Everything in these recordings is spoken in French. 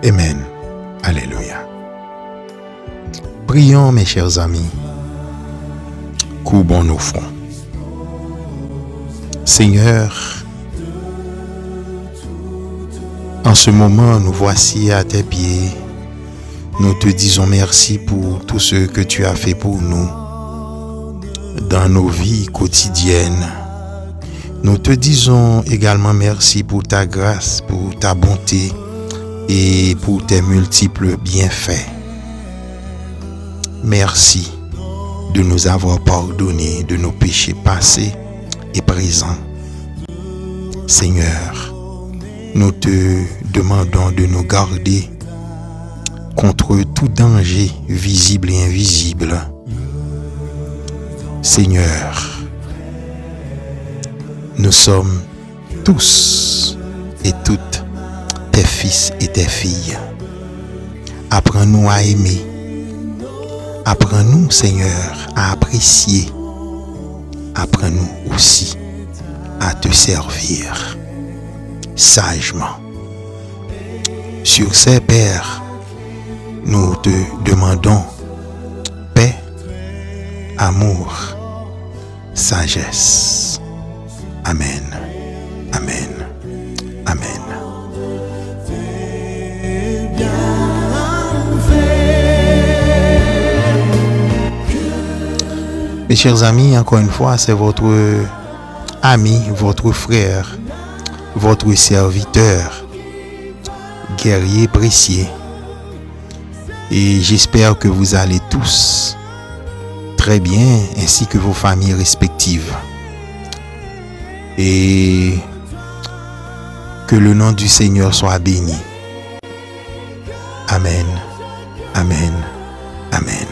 Amen. Alléluia. Prions, mes chers amis. Courbons nos fronts. Seigneur, en ce moment, nous voici à tes pieds. Nous te disons merci pour tout ce que tu as fait pour nous dans nos vies quotidiennes. Nous te disons également merci pour ta grâce, pour ta bonté et pour tes multiples bienfaits. Merci de nous avoir pardonné de nos péchés passés et présents. Seigneur, nous te demandons de nous garder contre tout danger visible et invisible. Seigneur, nous sommes tous et toutes tes fils et tes filles. Apprends-nous à aimer. Apprends-nous, Seigneur, à apprécier. Apprends-nous aussi à te servir sagement. Sur ces Pères, nous te demandons paix, amour, sagesse. Amen. Amen. Amen. Mes chers amis, encore une fois, c'est votre ami, votre frère, votre serviteur, guerrier précieux. Et j'espère que vous allez tous très bien, ainsi que vos familles respectives. Et que le nom du Seigneur soit béni. Amen. Amen. Amen.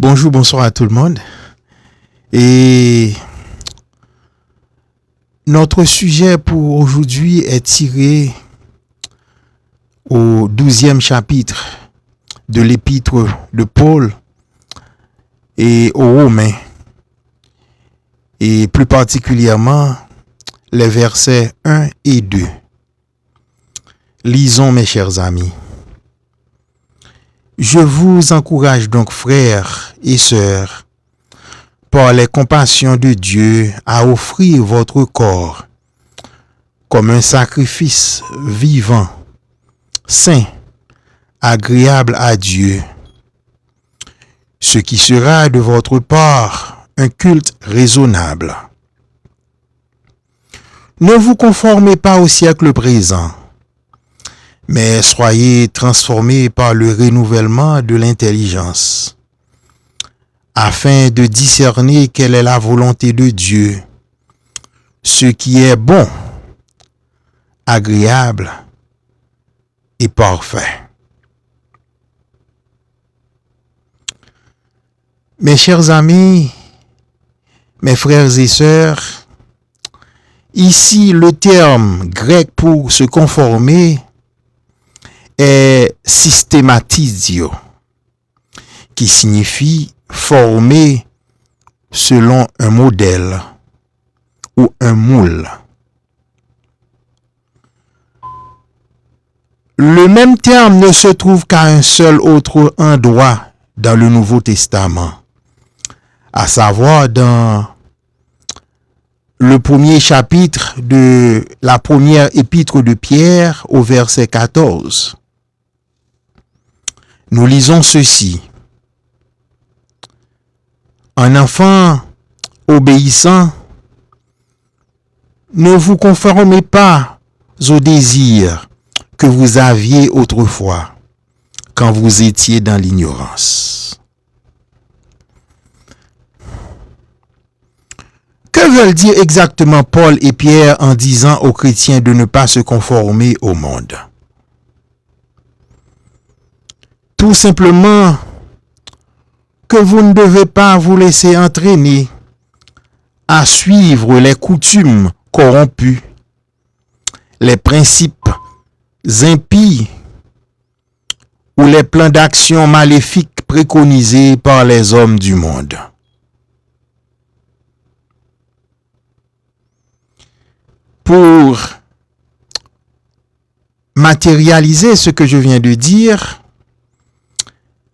Bonjour, bonsoir à tout le monde. Et notre sujet pour aujourd'hui est tiré au 12e chapitre de l'épître de Paul et aux Romains. Et plus particulièrement les versets 1 et 2. Lisons, mes chers amis. Je vous encourage donc, frères et sœurs, par les compassions de Dieu, à offrir votre corps comme un sacrifice vivant, saint, agréable à Dieu, ce qui sera de votre part un culte raisonnable. Ne vous conformez pas au siècle présent, mais soyez transformés par le renouvellement de l'intelligence, afin de discerner quelle est la volonté de Dieu, ce qui est bon, agréable et parfait. Mes chers amis, mes frères et sœurs, ici le terme grec pour se conformer est systématisio, qui signifie former selon un modèle ou un moule. Le même terme ne se trouve qu'à un seul autre endroit dans le Nouveau Testament, à savoir dans le premier chapitre de la première épître de Pierre au verset 14. Nous lisons ceci. Un enfant obéissant, ne vous conformez pas aux désirs que vous aviez autrefois, quand vous étiez dans l'ignorance. Que veulent dire exactement Paul et Pierre en disant aux chrétiens de ne pas se conformer au monde? Tout simplement que vous ne devez pas vous laisser entraîner à suivre les coutumes corrompues, les principes impies ou les plans d'action maléfiques préconisés par les hommes du monde. Pour matérialiser ce que je viens de dire,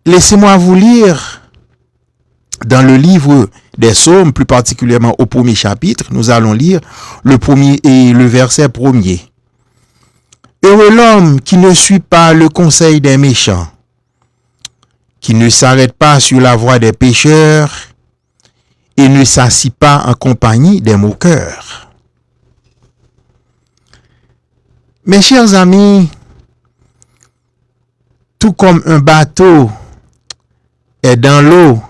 laissez-moi vous lire dans le livre des Psaumes, plus particulièrement au premier chapitre, nous allons lire le premier et le verset premier. Heureux l'homme qui ne suit pas le conseil des méchants, qui ne s'arrête pas sur la voie des pécheurs et ne s'assit pas en compagnie des moqueurs. Mes chers amis, tout comme un bateau est dans l'eau,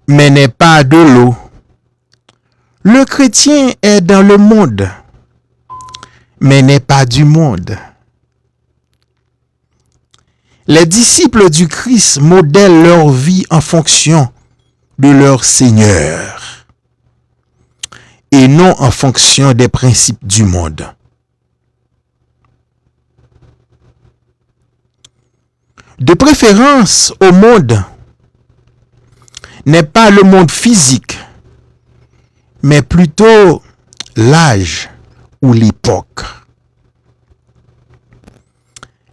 mais n'est pas de l'eau, le chrétien est dans le monde, mais n'est pas du monde. Les disciples du Christ modèlent leur vie en fonction de leur Seigneur et non en fonction des principes du monde. De préférence au monde n'est pas le monde physique, mais plutôt l'âge ou l'époque.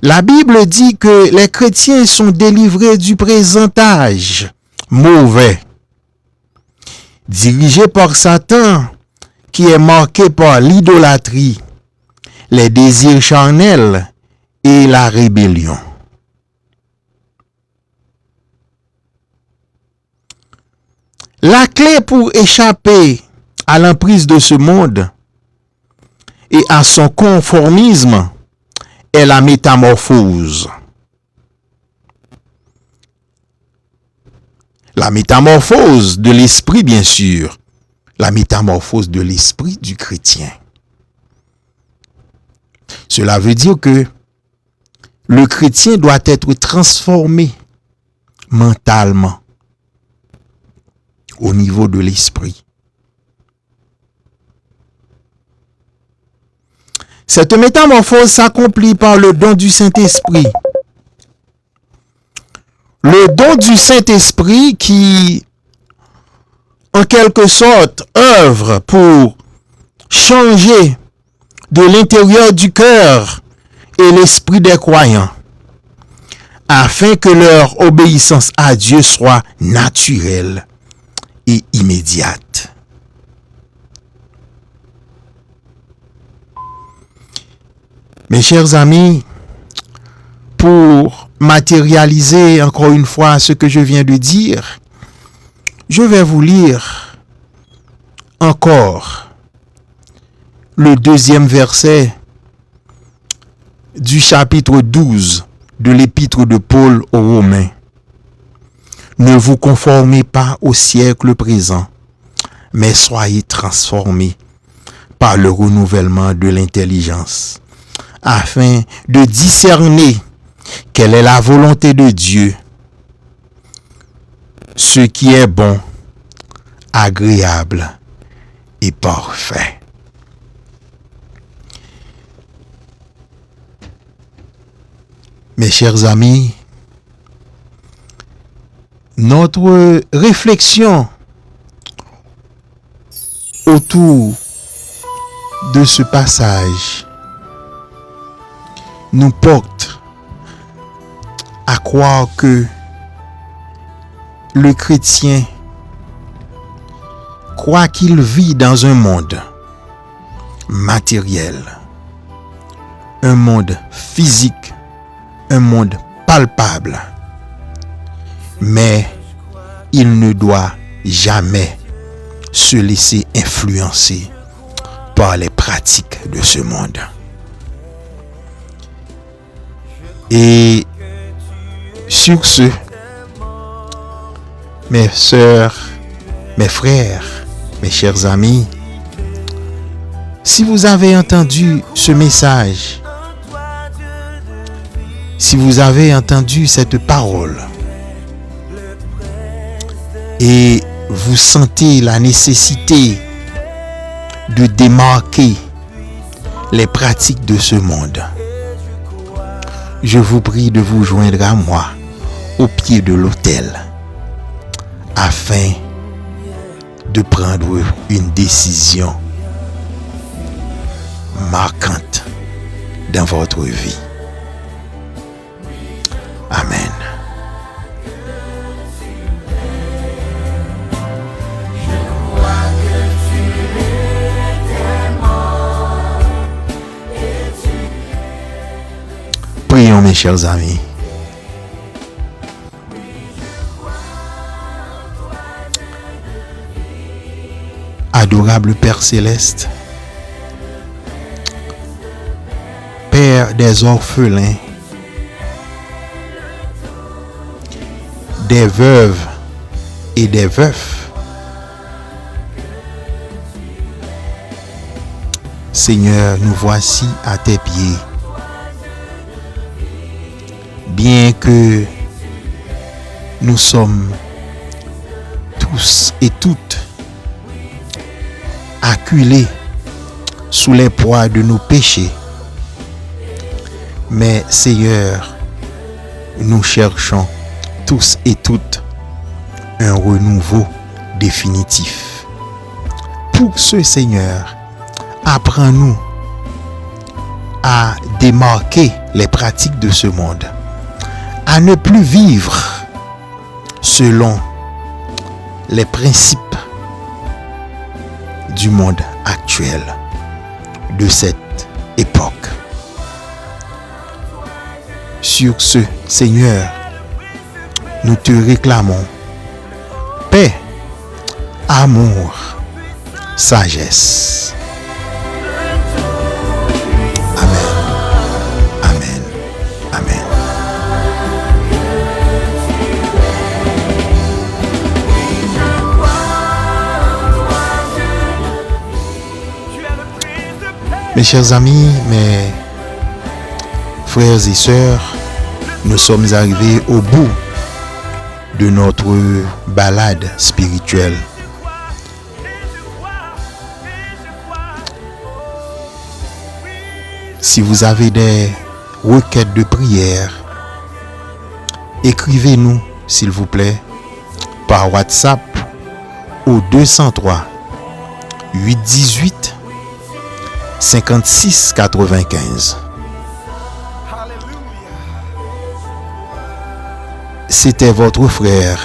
La Bible dit que les chrétiens sont délivrés du présent âge mauvais, dirigé par Satan, qui est marqué par l'idolâtrie, les désirs charnels et la rébellion. La clé pour échapper à l'emprise de ce monde et à son conformisme est la métamorphose. La métamorphose de l'esprit, bien sûr. La métamorphose de l'esprit du chrétien. Cela veut dire que le chrétien doit être transformé mentalement au niveau de l'esprit. Cette métamorphose s'accomplit par le don du Saint-Esprit. Le don du Saint-Esprit qui, en quelque sorte, œuvre pour changer de l'intérieur du cœur et l'esprit des croyants, afin que leur obéissance à Dieu soit naturelle et immédiate. Mes chers amis, pour matérialiser encore une fois ce que je viens de dire, je vais vous lire encore le deuxième verset du chapitre 12 de l'épître de Paul aux Romains. Ne vous conformez pas au siècle présent, mais soyez transformés par le renouvellement de l'intelligence, afin de discerner quelle est la volonté de Dieu, ce qui est bon, agréable et parfait. Mes chers amis, notre réflexion autour de ce passage nous porte à croire que le chrétien croit qu'il vit dans un monde matériel, un monde physique, un monde palpable. Mais il ne doit jamais se laisser influencer par les pratiques de ce monde. Et sur ce, mes sœurs mes frères, mes chers amis, si vous avez entendu ce message, si vous avez entendu cette parole et vous sentez la nécessité de démarquer les pratiques de ce monde, je vous prie de vous joindre à moi au pied de l'autel afin de prendre une décision marquante dans votre vie. Amen. Prions, mes chers amis. Adorable Père céleste, Père des orphelins, des veuves et des veufs, Seigneur, nous voici à tes pieds. Bien que nous sommes tous et toutes acculés sous les poids de nos péchés, mais Seigneur, nous cherchons tous et toutes un renouveau définitif. Pour ce, Seigneur, apprends-nous à démarquer les pratiques de ce monde, à ne plus vivre selon les principes du monde actuel, de cette époque. Sur ce, Seigneur, nous te réclamons paix, amour, sagesse. Amen. Amen. Amen. Mes chers amis, mes frères et sœurs, nous sommes arrivés au bout de notre balade spirituelle. Si vous avez des requêtes de prière, écrivez-nous, s'il vous plaît, par WhatsApp au 203 818 56 95. C'était votre frère,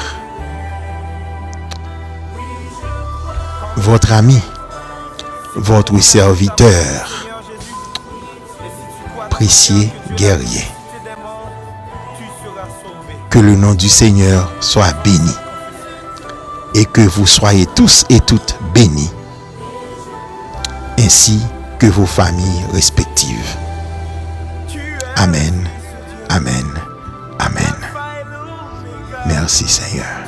votre ami, votre serviteur, précieux guerrier. Que le nom du Seigneur soit béni et que vous soyez tous et toutes bénis, ainsi que vos familles respectives. Amen, amen, amen. Merci Seigneur.